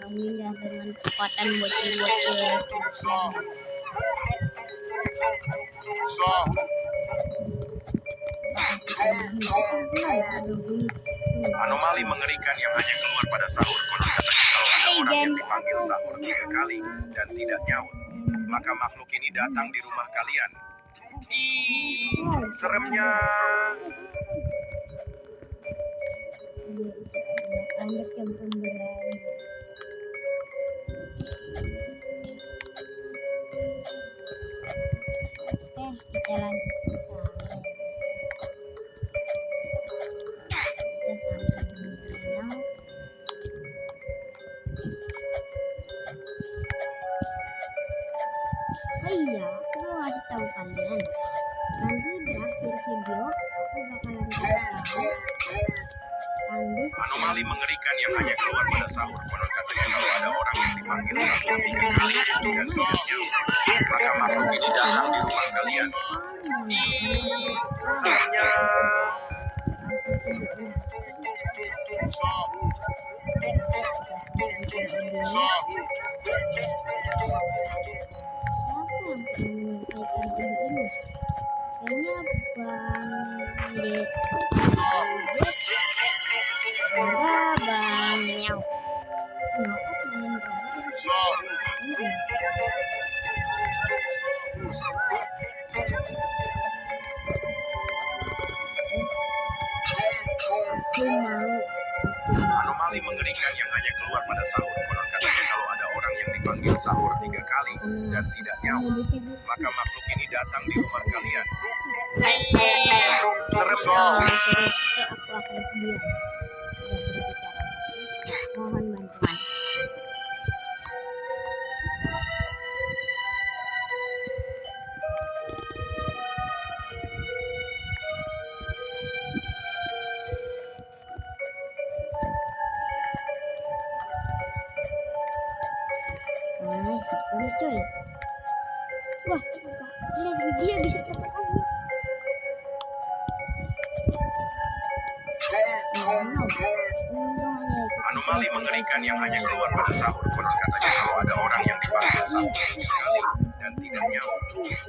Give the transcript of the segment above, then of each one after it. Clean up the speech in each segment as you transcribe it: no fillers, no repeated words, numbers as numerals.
Mengindah dengan kekuatan bocil-bocil. Anomali mengerikan yang hanya keluar pada sahur. Konon katanya kalau ada orang yang dipanggil sahur 3 kali dan tidak nyaut, maka makhluk ini datang di rumah kalian. Seremnya. Anak yang pemberani. Kita lanjut ke sana. Kita sampai di danau. Oh iya, aku mau ngasih tahu kalian. Nanti di akhir video aku bakalan kasih tahu tanduk Anomali mengerikan yang hanya keluar pada sahur. Konon katanya kalau ada orang yang dipanggil sahur 3 kali dan tidak nyaut, maka makhluk ini datang di rumah kalian. Seremnya. Siapa yang menyampaikan ide ini? Kayaknya Bang Nyau. Kenapa main Anomali mengerikan yang hanya keluar pada sahur. Konon katanya kalau ada orang yang dipanggil sahur 3 kali dan tidak nyaut, maka makhluk ini datang di rumah kalian. Seremnya. Aku akan diam. Tidak berbicara. Mohon bantuan. Ini coy. Wah, dia bisa cepat lagi. Anomali mengerikan yang hanya keluar pada sahur. Konon katanya kalau ada orang yang dipanggil sahur 3 kali dan tidak nyaut,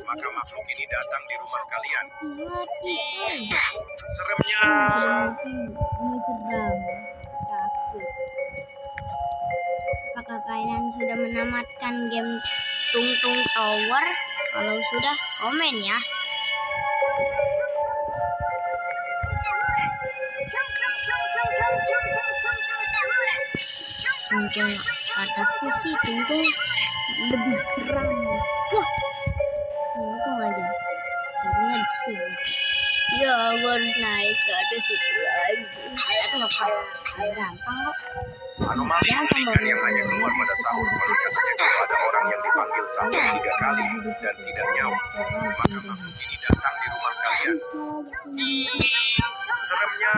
maka makhluk ini datang di rumah kalian. Seremnya. Ini seram. Takut. Apakah kalian sudah menamatkan game Tung Tung Tower? Kalau sudah, komen ya. Tung kataku sih Tung lebih seram. Wah, untung aja. Intinya di sini. Ya, gue harus naik ke atas itu lagi. Tapi nggak apa-apa, gampang kok. Anomali mengerikan yang hanya keluar pada sahur. Konon katanya kalau ada orang yang dipanggil sahur 3 kali dan tidak nyaut, maka makhluk ini datang di rumah kalian. Seremnya.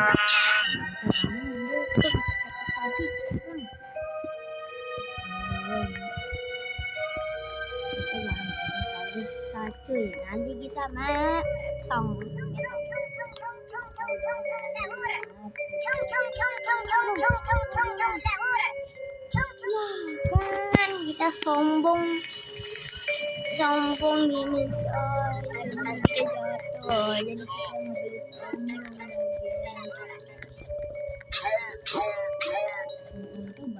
Cuy, nanti kita metong. Kan kita sombong gini coy, nanti jatuh jadi kita ngebeli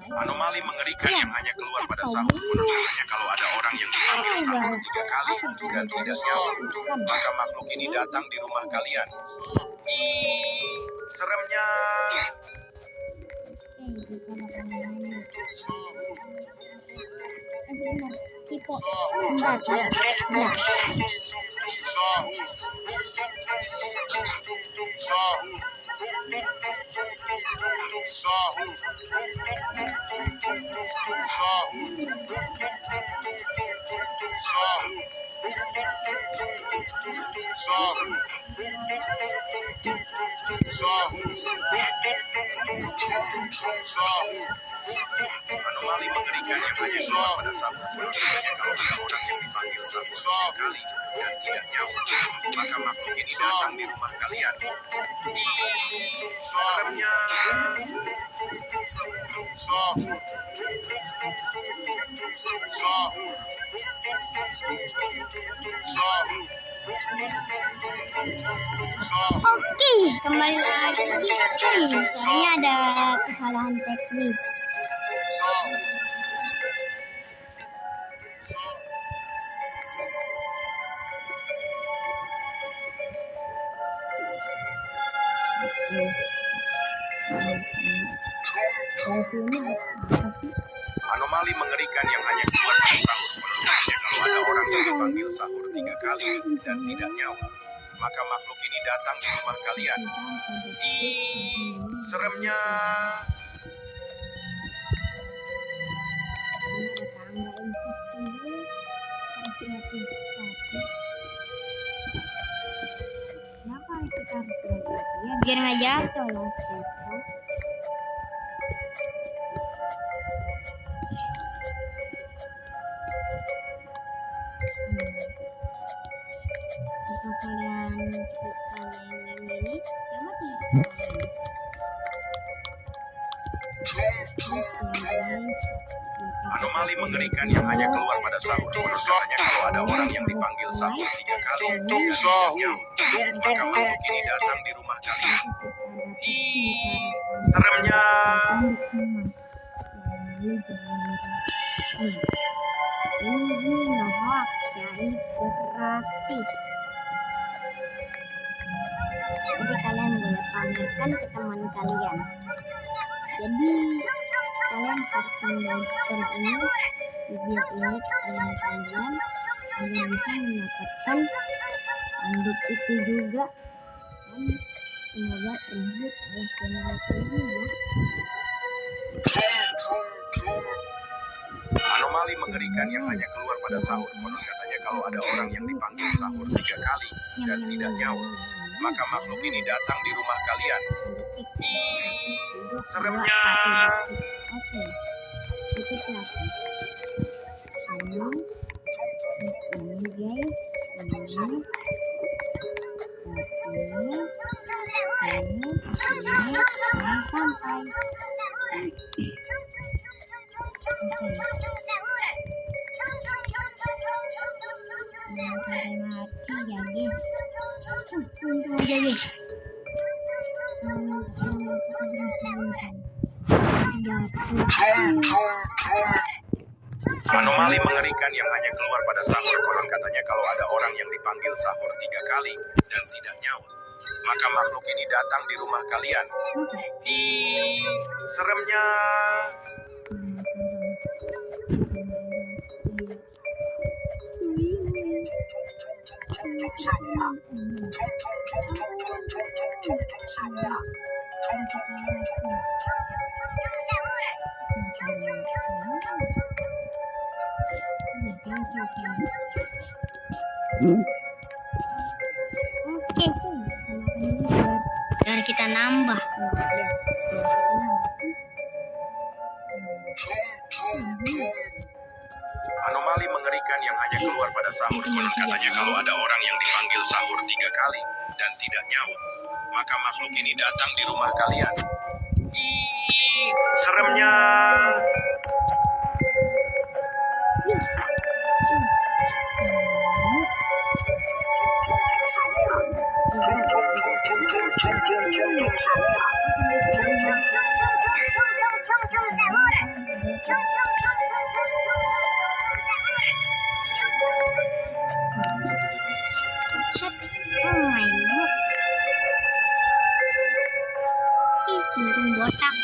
Anomali mengerikan yang hanya keluar pada sahur. Konon katanya kalau ada orang yang dipanggil sahur 3 kali dan tidak nyaut, maka makhluk ini datang di rumah kalian. Seremnya. Anomali mengerikan yang hanya keluar pada sahur. Contohnya kalau ada orang yang dipanggil sahur 3 kali dan tidak nyaut, maka makhluk ini datang di rumah kalian. Seremnya. Oke, kembali lagi. Soalnya ada kesalahan teknis. Anomali mengerikan yang hanya keluar pada sahur. Contohnya kalau ada orang yang dipanggil sahur 3 kali dan tidak nyaut, maka makhluk ini datang di rumah kalian. Seremnya. Kenapa kita harus berhati-hati ya? Biar nggak jatuh loh kita. Jika kalian suka main game ini, jangan Anomali mengerikan yang hanya keluar pada sahur. Konon katanya kalau ada orang yang dipanggil sahur 3 kali dan tidak nyaut, maka makhluk ini datang di rumah kalian. Seremnya. Ini hoax ya, ini gratis. Jadi kalian boleh pamerkan ke teman kalian. Jadi kalian harus membagikan ini video ini ke teman kalian agar bisa mendapatkan handuk itu juga, dan semoga terhibur oleh channel ini ya. Anomali mengerikan yang hanya keluar pada sahur. Konon katanya kalau ada orang yang dipanggil sahur 3 kali dan tidak nyaut, maka makhluk ini datang di rumah kalian. Seremnya. Oke, itu lagi. Ini guys, ini sampai. Anomali mengerikan yang hanya keluar pada sahur. Konon katanya kalau ada orang yang dipanggil sahur 3 kali dan tidak nyaut, maka makhluk ini datang di rumah kalian. Seremnya. Oke, biar kita nambah. Anomali mengerikan yang hanya keluar pada sahur. Konon katanya kalau ada orang yang dipanggil sahur 3 kali dan tidak nyaut, maka makhluk ini datang di rumah kalian. Seremnya. Oh my god. Ih, burung botak.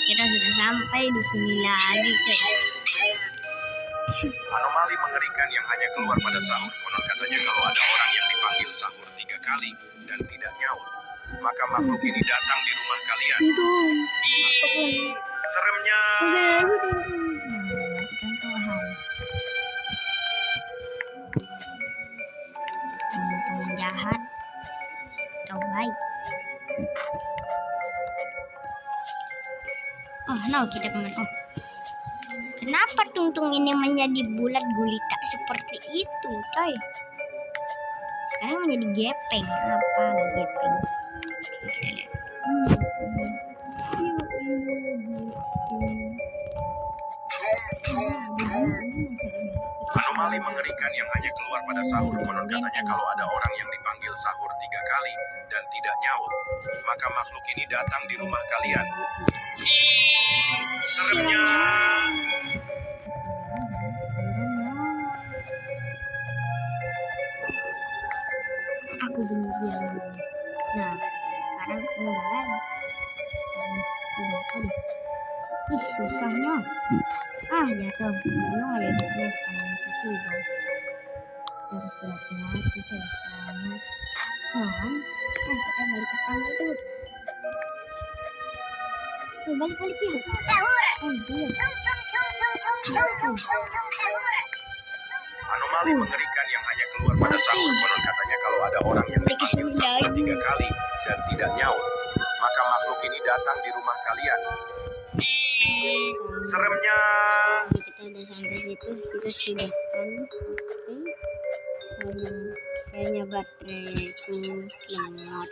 Kita sudah sampai di sini lagi, coy. Anomali mengerikan yang hanya keluar pada sahur. Konon katanya kalau ada orang yang dipanggil sahur 3 kali dan tidak nyaut, maka makhluk ini datang di rumah kalian. Seremnya. Jahat atau baik. Oh, no, kita kemana? Oh. Kenapa tungtung ini menjadi bulat gulita seperti itu, coy? Sekarang menjadi gepeng. Apa gepeng? Kita lihat. Anomali mengerikan yang hanya keluar pada sahur. Konon katanya kalau ada orang yang dipanggil sahur 3 kali dan tidak nyaut, maka makhluk ini datang di rumah kalian. Seremnya. Aku bunuh dia dulu. Nah, sekarang enggak lagi. Aduh. Ih, susahnya. Jatuh. Bunuh aja dia tangan kecil dong. Harus berhati-hati saya. Kan? Kita balik ke tangga itu. Balik ya. Anomali mengerikan yang hanya keluar pada sahur. Konon katanya kalau ada orang yang dipanggil sahur 3 kali dan tidak nyaut, maka makhluk ini datang di rumah kalian. Seremnya. Kita udah sampai situ, kita sudah kan. Oke. Kayaknya bateraiku lemot.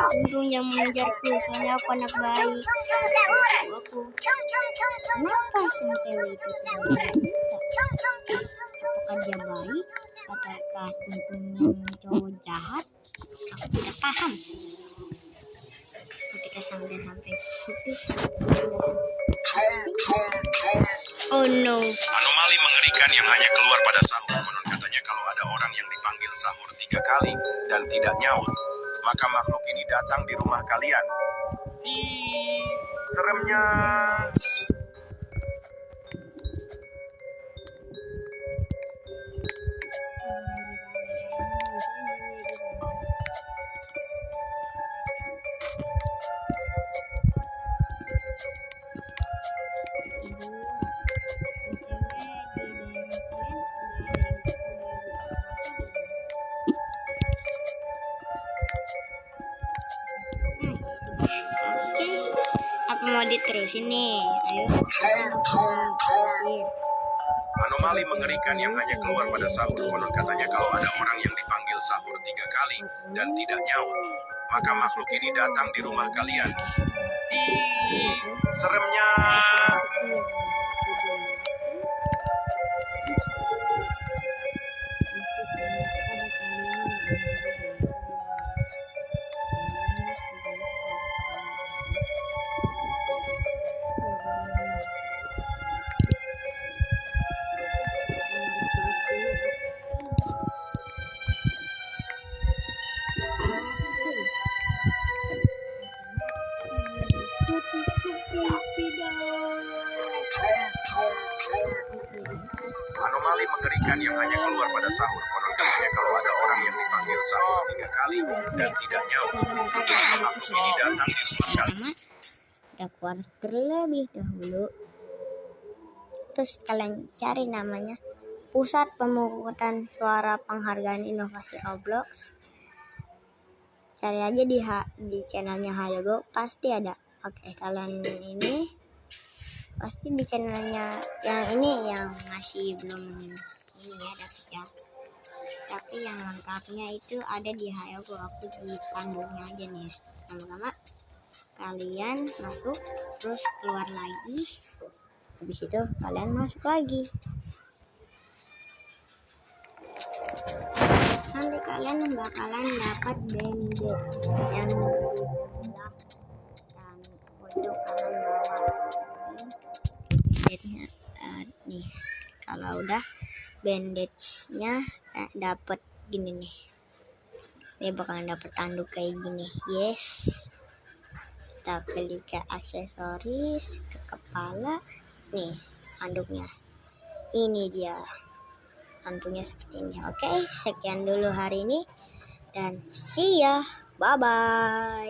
Untung yang mengejarku, soalnya aku anak baik. Aku. Kenapa si cewek itu apakah dia baik ataukah untungnya cowok jahat? Aku tidak paham. Ketika sampai situ. Oh no. Anomali mengerikan yang hanya keluar pada sahur. Konon katanya kalau ada orang yang dipanggil sahur 3 kali dan tidak nyaut, maka makhluk ini datang di rumah kalian. Seremnya. Apa mau diterusin nih? Ayo. Anomali mengerikan yang hanya keluar pada sahur. Konon katanya kalau ada orang yang dipanggil sahur 3 kali dan tidak nyaut, maka makhluk ini datang di rumah kalian. Seremnya. Anomali mengerikan yang hanya keluar pada sahur. Konon katanya kalau ada orang yang dipanggil sahur 3 kali dan tidak nyaut, maka makhluk ini datang di rumah kalian. Kita keluar terlebih dahulu. Terus kalian cari namanya Pusat Pemungutan Suara Penghargaan Inovasi Roblox. Cari aja di channelnya Hayogo, pasti ada. Oke, kalian ini pasti di channelnya yang ini yang masih belum ini ya dapet ya. Tapi yang lengkapnya itu ada di Hayogo. Aku di tandungnya aja nih ya. Lama-lama kalian masuk terus keluar lagi. Habis itu kalian masuk lagi. Nanti kalian bakalan dapat bandage yang sebelah dan pojok kanan bawah. Bandage-nya nih. Kalau udah bandage-nya dapat gini nih. Dia bakalan dapat tanduk kayak gini. Yes. Kita beli ke aksesoris, ke kepala. Nih, tanduknya. Ini dia. Tanduknya seperti ini. Oke, sekian dulu hari ini dan see ya. Bye bye.